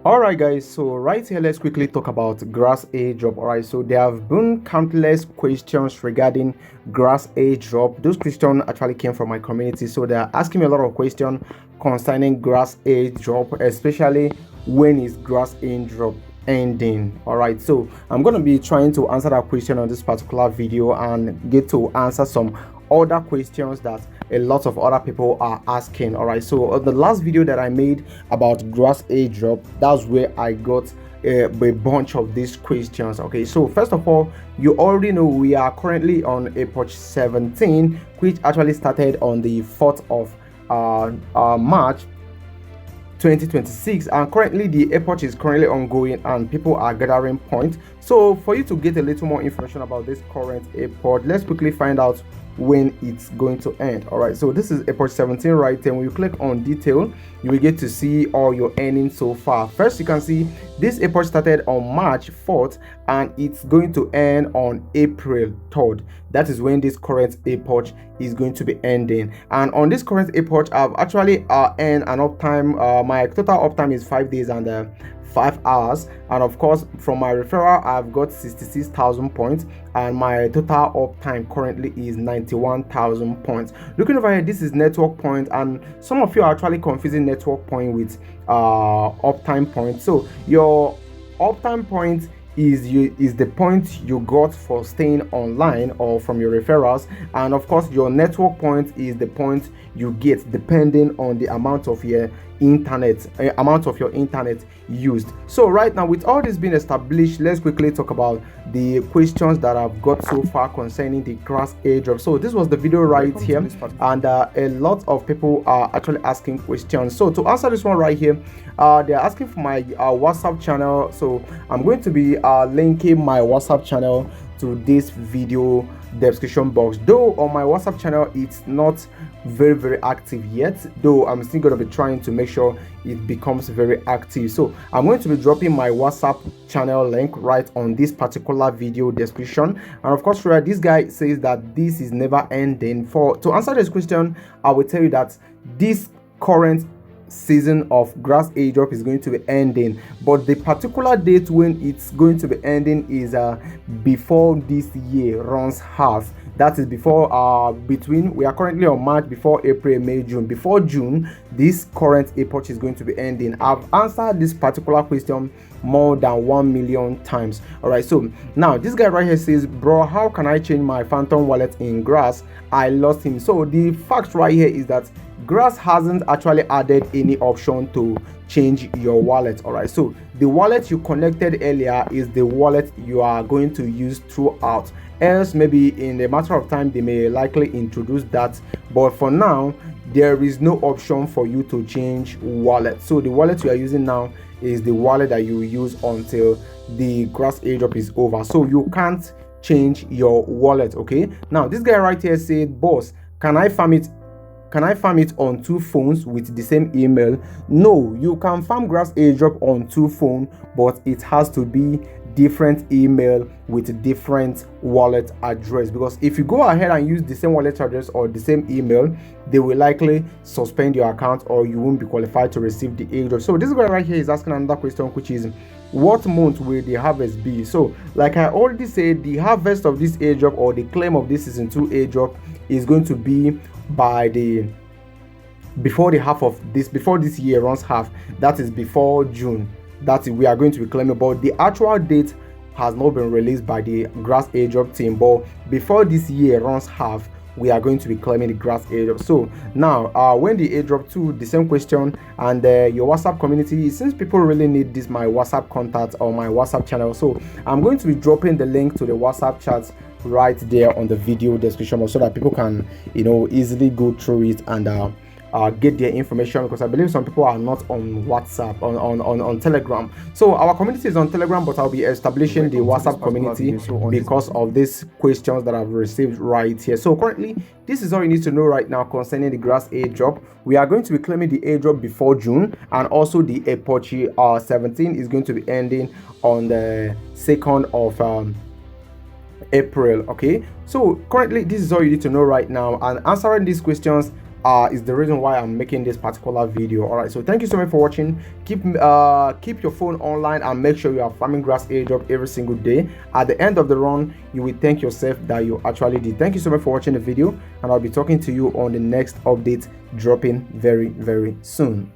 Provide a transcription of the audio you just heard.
Alright guys, so right here let's quickly talk about grass airdrop. Alright, so there have been countless questions regarding grass airdrop. Those questions actually came from my community, so they're asking me a lot of questions concerning grass airdrop, especially when is grass airdrop ending. Alright, so I'm going to be trying to answer that question on this particular video and get to answer some other questions that a lot of other people are asking. All right, so the last video that I made about grass airdrop, that's where I got a bunch of these questions. Okay, so first of all, you already know we are currently on Epoch 17, which actually started on the 4th of March 2026, and currently the Epoch is currently ongoing and people are gathering points. So for you to get a little more information about this current Epoch, let's quickly find out when it's going to end. All right, so this is Epoch 17 right there. When you click on detail, you will get to see all your earnings so far. First, you can see this Epoch started on March 4th and it's going to end on April 3rd. That is when this current Epoch is going to be ending. And on this current Epoch, I've actually earned an uptime. My total uptime is 5 days and 5 hours, and of course from my referral I've got 66,000 points, and my total uptime currently is 91,000 points. Looking over here, this is network point, and some of you are actually confusing network point with uptime point. So your uptime point is the point you got for staying online or from your referrals, and of course your network point is the point you get depending on the amount of your internet used. So right now, with all this being established, let's quickly talk about the questions that I've got so far concerning the grass airdrop. So this was the video right here, and a lot of people are actually asking questions. So to answer this one right here, they're asking for my WhatsApp channel. So I'm going to be linking my WhatsApp channel to this video description box. Though on my WhatsApp channel it's not very active yet, though I'm still going to be trying to make sure it becomes very active. So I'm going to be dropping my WhatsApp channel link right on this particular video description. And of course, this guy says that this is never ending. To answer this question, I will tell you that this current season of grass airdrop is going to be ending, but the particular date when it's going to be ending is before this year runs half. That is before we are currently on March, before April, May, June. Before June, this current Epoch is going to be ending. I've answered this particular question more than 1 million times. All right, so now this guy right here says, bro, how can I change my phantom wallet in grass? I lost him. So the fact right here is that grass hasn't actually added any option to change your wallet. All right, so the wallet you connected earlier is the wallet you are going to use throughout. Else maybe in a matter of time they may likely introduce that, but for now there is no option for you to change wallet. So the wallet you are using now is the wallet that you use until the grass airdrop is over, so you can't change your wallet. Okay, now this guy right here said, boss, can I farm it on 2 phones with the same email? No, you can farm grass airdrop on 2 phones, but it has to be different email with different wallet address, because if you go ahead and use the same wallet address or the same email, they will likely suspend your account or you won't be qualified to receive the airdrop. So this guy right here is asking another question, which is, what month will the harvest be? So like I already said, the harvest of this airdrop or the claim of this season 2 airdrop is going to be before this year runs half. That is before June, that we are going to be claiming, but the actual date has not been released by the grass airdrop team. But before this year runs half, we are going to be claiming the grass airdrop. So now when the airdrop to the same question, and your WhatsApp community, since people really need this, my WhatsApp contact or my WhatsApp channel, so I'm going to be dropping the link to the WhatsApp chat right there on the video description, so that people can easily go through it and get their information, because I believe some people are not on WhatsApp, on Telegram. So our community is on Telegram, but I'll be establishing the WhatsApp community because of these questions that I've received right here. So currently, this is all you need to know right now concerning the grass airdrop. We are going to be claiming the airdrop before June, and also the Epoch 17 is going to be ending on the 2nd of April. Okay, so currently this is all you need to know right now, and answering these questions is the reason why I'm making this particular video. All right, so thank you so much for watching. Keep your phone online and make sure you are farming grass airdrop every single day. At the end of the run, you will thank yourself that you actually did. Thank you so much for watching the video, and I'll be talking to you on the next update dropping very soon.